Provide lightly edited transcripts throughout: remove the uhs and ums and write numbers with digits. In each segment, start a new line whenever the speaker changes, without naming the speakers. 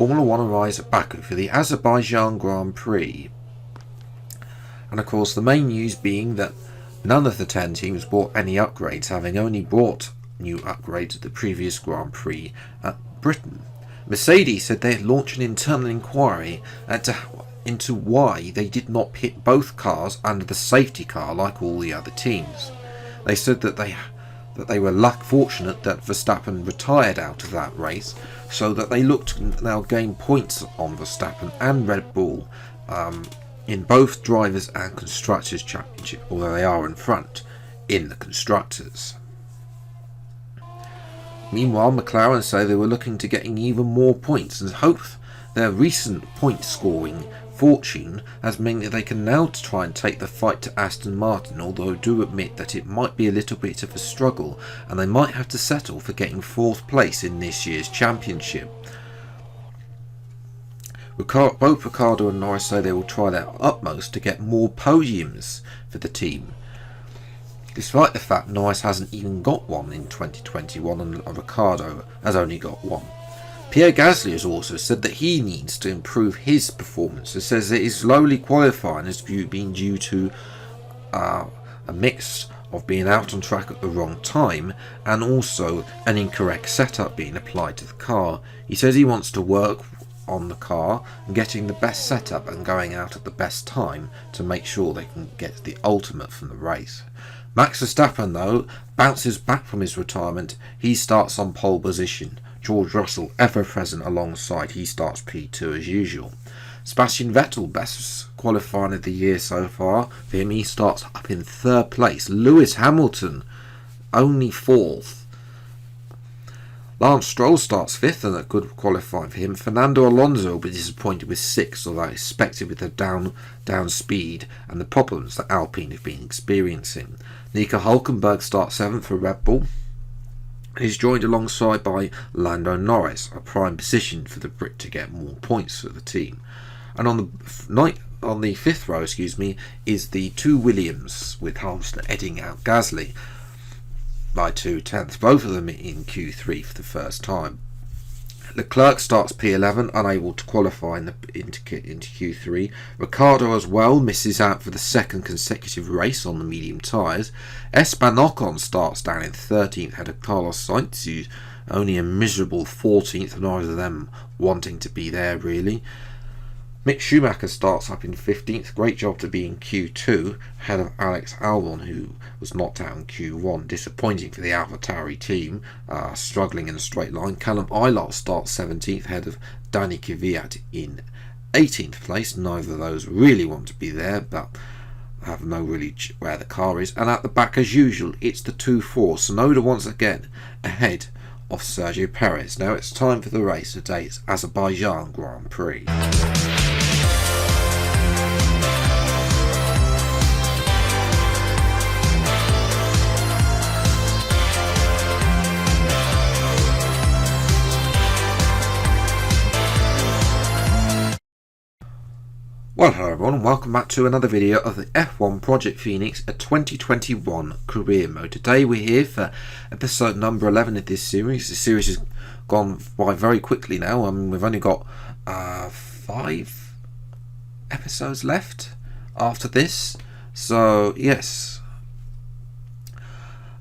Formula 1 arrives at Baku for the Azerbaijan Grand Prix. And of course the main news being that none of the 10 teams brought any upgrades, having only brought new upgrades at the previous Grand Prix at Britain. Mercedes said they had launched an internal inquiry into why they did not pit both cars under the safety car like all the other teams. They said that they were fortunate that Verstappen retired out of that race, so that they looked to now gain points on Verstappen and Red Bull in both drivers and constructors championship, although they are in front in the constructors. Meanwhile, McLaren say they were looking to getting even more points and hope their recent point scoring fortune has meant that they can now try and take the fight to Aston Martin, although do admit that it might be a little bit of a struggle and they might have to settle for getting 4th place in this year's championship. Both Ricciardo and Norris say they will try their utmost to get more podiums for the team, despite the fact Norris hasn't even got one in 2021 and Ricciardo has only got one. Pierre Gasly has also said that he needs to improve his performance. He says that his slowly qualifying has been due to a mix of being out on track at the wrong time and also an incorrect setup being applied to the car. He says he wants to work on the car and getting the best setup and going out at the best time to make sure they can get the ultimate from the race. Max Verstappen though bounces back from his retirement. He starts on pole position. George Russell ever present alongside, he starts P2 as usual. Sebastian Vettel, best qualifying of the year so far for him, he starts up in 3rd place. Lewis Hamilton only 4th. Lance Stroll starts 5th and a good qualifying for him. Fernando Alonso will be disappointed with 6th, although expected with the down speed and the problems that Alpine have been experiencing. Nico Hülkenberg starts 7th for Red Bull. He's joined alongside by Lando Norris, a prime position for the Brit to get more points for the team. And on the 5th row, is the 2 Williams, with Hamilton edging out Gasly by 2/10, both of them in Q3 for the first time. Leclerc starts P11, unable to qualify into Q3. Ricciardo as well misses out for the 2nd consecutive race on the medium tyres. Esteban Ocon starts down in 13th ahead of Carlos Sainz, who's only a miserable 14th, neither of them wanting to be there really. Mick Schumacher starts up in 15th, great job to be in Q2 ahead of Alex Albon, who was knocked out in Q1, disappointing for the AlphaTauri team, struggling in a straight line. Callum Ilott starts 17th ahead of Danny Kvyat in 18th place. Neither of those really want to be there, but have no really where the car is. And at the back as usual, it's the 2-4, Tsunoda once again ahead of Sergio Perez. Now it's time for the race. Today it's Azerbaijan Grand Prix. Well, hello everyone, and welcome back to another video of the F1 Project Phoenix, a 2021 career mode. Today we're here for episode number 11 of this series. The series has gone by very quickly now. We've only got 5 episodes left after this. So, yes.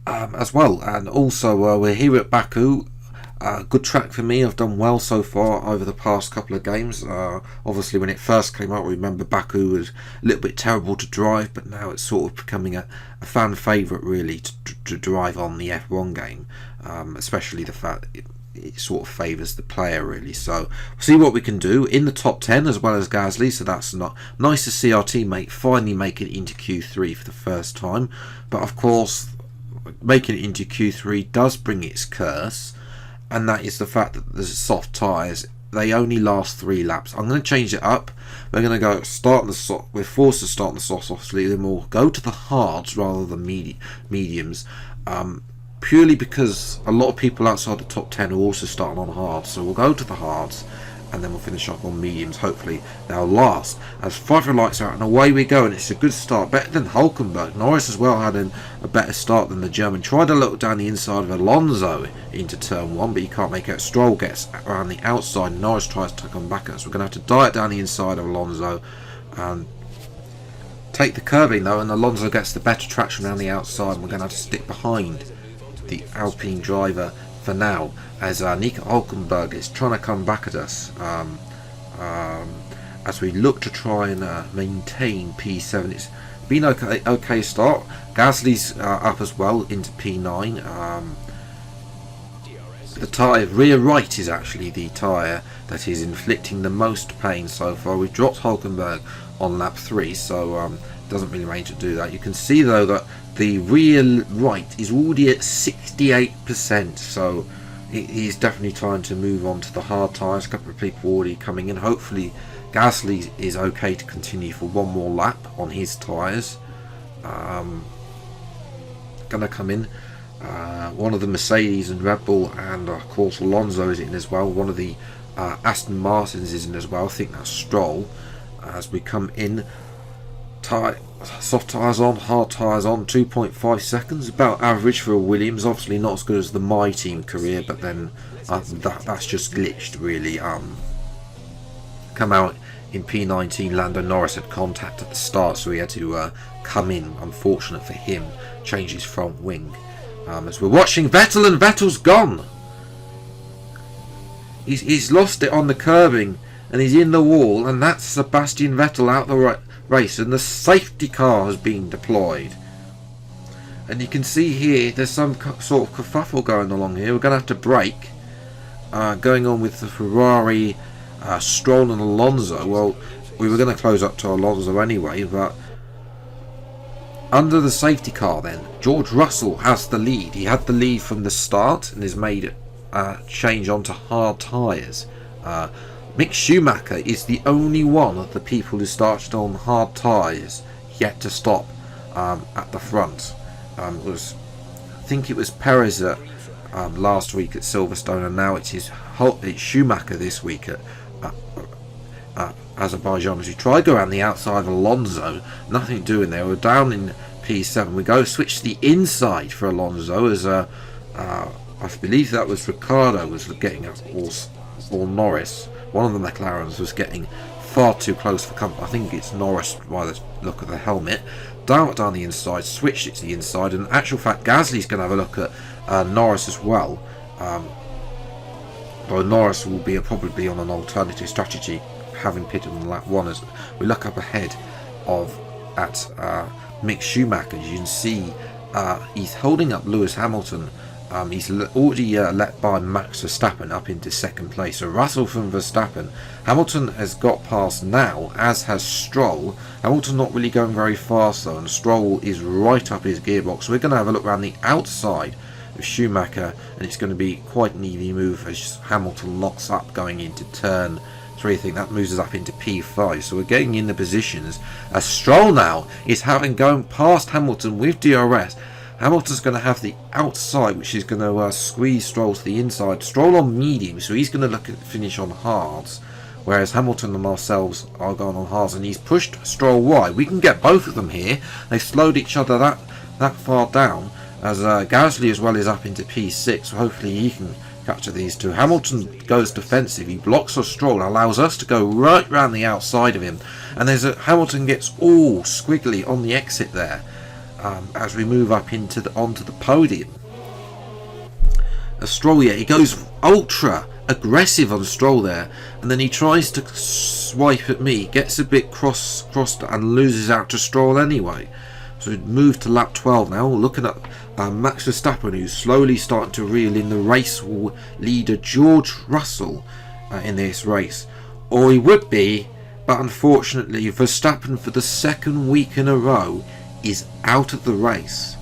As well, and also we're here at Baku. Good track for me. I've done well so far over the past couple of games. Obviously when it first came out, remember Baku was a little bit terrible to drive, but now it's sort of becoming a fan favourite really to drive on the F1 game, especially the fact it sort of favours the player really. So we'll see what we can do in the top 10 as well as Gasly, so that's not nice to see our teammate finally make it into Q3 for the first time. But of course making it into Q3 does bring its curse, and that is the fact that the soft tyres, they only last 3 laps. I'm going to change it up. We're going to go start the soft. We're forced to start the softs, obviously. Then we'll go to the hards rather than mediums, purely because a lot of people outside the top 10 are also starting on hards. So we'll go to the hards, and then we'll finish off on mediums. Hopefully they'll last. As Pfeiffer lights out, and away we go, and it's a good start, better than Hulkenberg. Norris as well had a better start than the German. Tried to look down the inside of Alonso into turn 1, but you can't make it. Stroll gets around the outside, and Norris tries to come back at us. We're going to have to diet down the inside of Alonso and take the curving though, and Alonso gets the better traction around the outside, and we're going to have to stick behind the Alpine driver for now, as Nico Hulkenberg is trying to come back at us as we look to try and maintain P7. It's been okay start. Gasly's up as well into P9. The tyre, rear right, is actually the tyre that is inflicting the most pain so far. We've dropped Hulkenberg on lap 3, so it doesn't really range to do that. You can see though that the rear right is already at 68%, so it is definitely time to move on to the hard tyres. A couple of people already coming in. Hopefully Gasly is okay to continue for one more lap on his tyres. Gonna come in. One of the Mercedes and Red Bull, and of course Alonso is in as well. One of the Aston Martins is in as well. I think that's Stroll. As we come in, soft tyres on, hard tyres on, 2.5 seconds, about average for a Williams. Obviously not as good as the My Team career, but then that's just glitched really. Come out in P19, Lando Norris had contact at the start, so he had to come in. Unfortunate for him, change his front wing. As we're watching Vettel, and Vettel's gone. He's lost it on the curbing, and he's in the wall, and that's Sebastian Vettel out the race, and the safety car has been deployed. And you can see here there's some sort of kerfuffle going along here. We're going to have to brake. Going on with the Ferrari, Stroll and Alonso. Well, we were going to close up to Alonso anyway, but under the safety car then, George Russell has the lead. He had the lead from the start and has made a change onto hard tyres. Mick Schumacher is the only one of the people who started on hard tyres yet to stop at the front. I think it was Perez last week at Silverstone, and now it's Schumacher this week at Azerbaijan. As we try to go around the outside of Alonso, nothing doing there. We're down in P7. We go switch the inside for Alonso, as I believe that was Ricciardo was getting up, or Norris. One of the McLarens was getting far too close for comfort. I think it's Norris by the look of the helmet. Down the inside, switched it to the inside, and in actual fact Gasly's going to have a look at Norris as well. Though Norris will be probably on an alternative strategy, having pitted on lap 1. As we look up ahead at Mick Schumacher, you can see he's holding up Lewis Hamilton. He's already let by Max Verstappen up into second place. So Russell from Verstappen. Hamilton has got past now, as has Stroll. Hamilton not really going very fast though, and Stroll is right up his gearbox. So we're going to have a look around the outside of Schumacher, and it's going to be quite an easy move as Hamilton locks up going into turn 3. I think that moves us up into P5. So we're getting in the positions as Stroll now is going past Hamilton with DRS. Hamilton's going to have the outside, which is going to squeeze Stroll to the inside. Stroll on medium, so he's going to look at finish on hards, whereas Hamilton and ourselves are going on hards, and he's pushed Stroll wide. We can get both of them here. They've slowed each other that far down, as Gasly as well is up into P6, so hopefully he can capture these two. Hamilton goes defensive. He blocks our Stroll, allows us to go right round the outside of him, and Hamilton gets all squiggly on the exit there. As we move up onto the podium, Stroll, he goes ultra aggressive on Stroll there, and then he tries to swipe at me, gets a bit crossed and loses out to Stroll anyway. So we move to lap 12 now, looking at Max Verstappen, who's slowly starting to reel in the race leader George Russell in this race, or he would be, but unfortunately Verstappen for the second week in a row is out of the race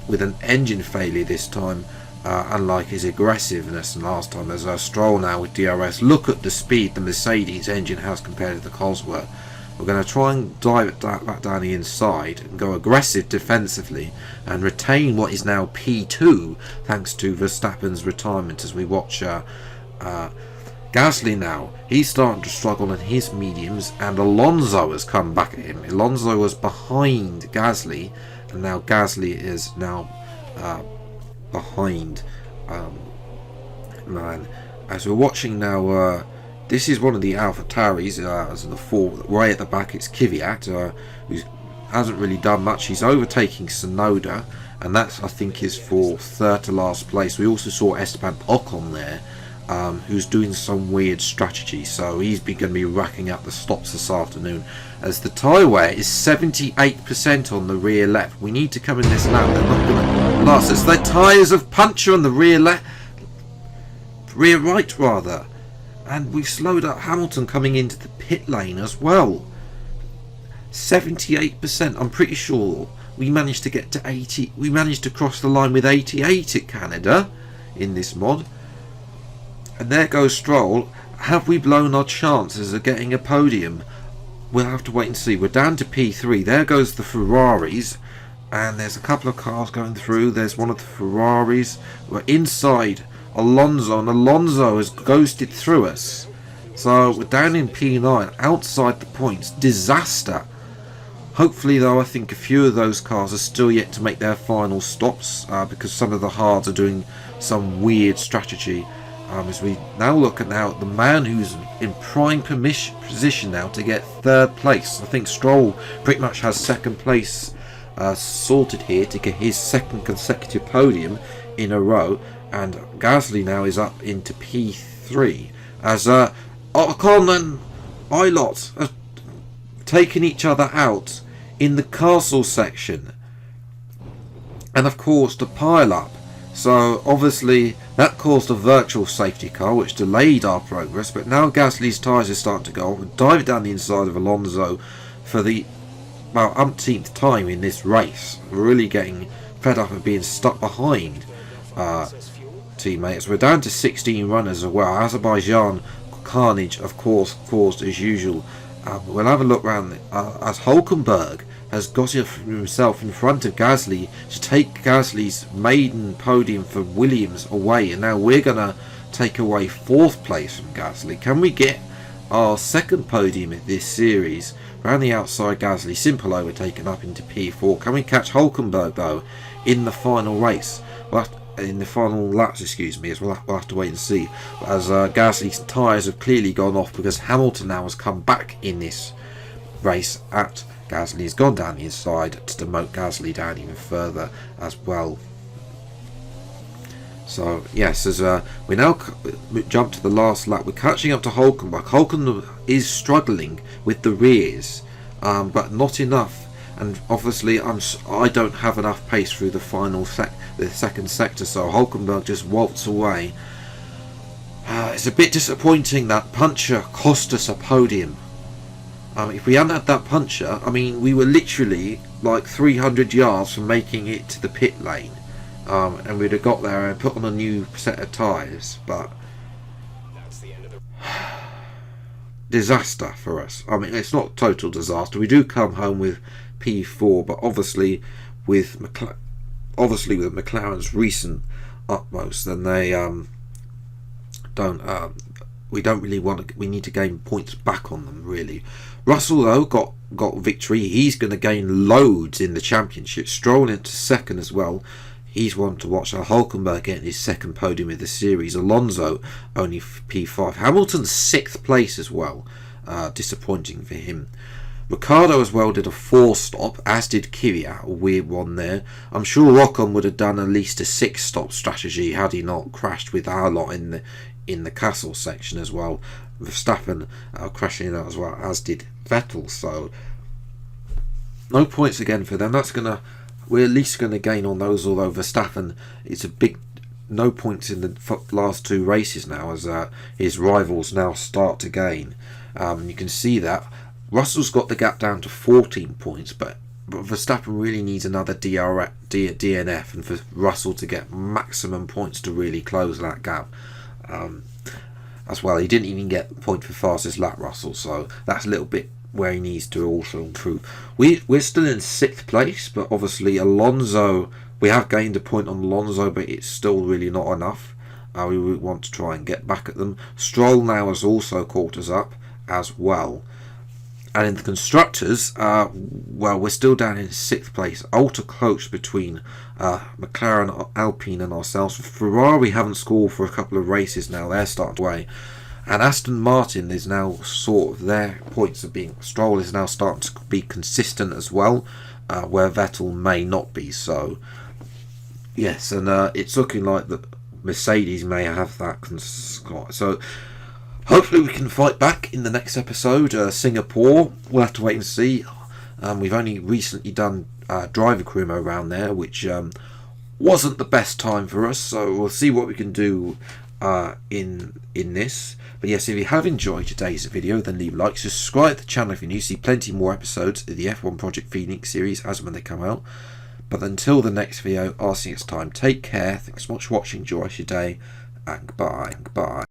with an engine failure this time, unlike his aggressiveness last time. As Stroll now with DRS, look at the speed the Mercedes engine has compared to the Cosworth. We're going to try and dive it back down the inside and go aggressive defensively and retain what is now P2 thanks to Verstappen's retirement, as we watch Gasly now, he's starting to struggle in his mediums, and Alonso has come back at him. Alonso was behind Gasly, and now Gasly is now behind man. As we're watching now, this is one of the AlphaTauris, as the four way at the back. It's Kvyat, who hasn't really done much. He's overtaking Tsunoda, and that's, I think, is for third to last place. We also saw Esteban Ocon there, who's doing some weird strategy, so he's going to be racking up the stops this afternoon. As the tyre wear is 78% on the rear left. We need to come in this lap. They're not going to last. It's the tyres of puncture on the rear left, rear right rather, and we've slowed up Hamilton coming into the pit lane as well. 78%. I'm pretty sure we managed to get to 80. We managed to cross the line with 88 at Canada in this mod. And there goes Stroll. Have we blown our chances of getting a podium? We'll have to wait and see. We're down to P3. There goes the Ferraris. And there's a couple of cars going through. There's one of the Ferraris. We're inside Alonso. And Alonso has ghosted through us. So we're down in P9. Outside the points. Disaster. Hopefully, though, I think a few of those cars are still yet to make their final stops. Because some of the hards are doing some weird strategy. As we now look at the man who's in prime position now to get third place. I think Stroll pretty much has second place sorted here to get his second consecutive podium in a row, and Gasly now is up into P3 as Ocon and Ilott are taking each other out in the castle section, and of course the pile up. So obviously that caused a virtual safety car which delayed our progress, but now Gasly's tyres are starting to go off and dive down the inside of Alonso for the umpteenth time in this race. We're really getting fed up of being stuck behind teammates. We're down to 16 runners as well. Azerbaijan carnage of course caused as usual. We'll have a look round as Hulkenberg has got himself in front of Gasly to take Gasly's maiden podium for Williams away, and now we're going to take away fourth place from Gasly. Can we get our second podium in this series? Around the outside, Gasly simple overtaken up into P4. Can we catch Hulkenberg though in the final race? In the final laps, excuse me, as we'll have to wait and see. As Gasly's tyres have clearly gone off because Hamilton now has come back in this race at Gasly. Has gone down the inside to demote Gasly down even further as well. So yes, as we now jump to the last lap, we're catching up to Hulkenberg. Hulkenberg is struggling with the rears, but not enough. And obviously, I don't have enough pace through the the second sector, so Hulkenberg just waltz away. It's a bit disappointing that puncture cost us a podium. If we hadn't had that puncture, I mean, we were literally like 300 yards from making it to the pit lane, and we'd have got there and put on a new set of tyres. But that's the end of the disaster for us. I mean, it's not total disaster. We do come home with P4, but obviously with McLaren's recent utmost, then they we don't really want to. We need to gain points back on them really. Russell though got victory. He's going to gain loads in the championship. Stroll into second as well. He's one to watch. Hulkenberg getting his second podium of the series. Alonso only P5. Hamilton's sixth place as well. Disappointing for him. Ricciardo as well did a 4-stop, as did Kvyat, a weird one there. I'm sure Ocon would have done at least a 6-stop strategy had he not crashed with our lot in the castle section as well. Verstappen crashing out as well, as did Vettel. So no points again for them. We're at least going to gain on those. Although Verstappen, it's a big no points in the last two races now, as his rivals now start to gain. You can see that Russell's got the gap down to 14 points, but Verstappen really needs another DNF and for Russell to get maximum points to really close that gap. As well, he didn't even get a point for fastest lap, Russell, so that's a little bit where he needs to also improve. We're still in 6th place, but obviously Alonso, we have gained a point on Alonso, but it's still really not enough. we want to try and get back at them. Stroll now has also caught us up as well. And in the constructors, well, we're still down in 6th place, ultra close between McLaren, Alpine and ourselves. Ferrari haven't scored for a couple of races now, they're starting to weigh. And Aston Martin is now sort of, their points of being, Stroll is now starting to be consistent as well, where Vettel may not be so. Yes, and it's looking like the Mercedes may have that. So hopefully we can fight back in the next episode. Singapore, we'll have to wait and see. We've only recently done driver crew around there, which wasn't the best time for us. So we'll see what we can do in this. But yes, if you have enjoyed today's video, then leave a like, subscribe to the channel if you're new, see plenty more episodes of the F1 Project Phoenix series as when they come out. But until the next video, I'll see you next time. Take care, thanks so much for watching, enjoy your day, and goodbye.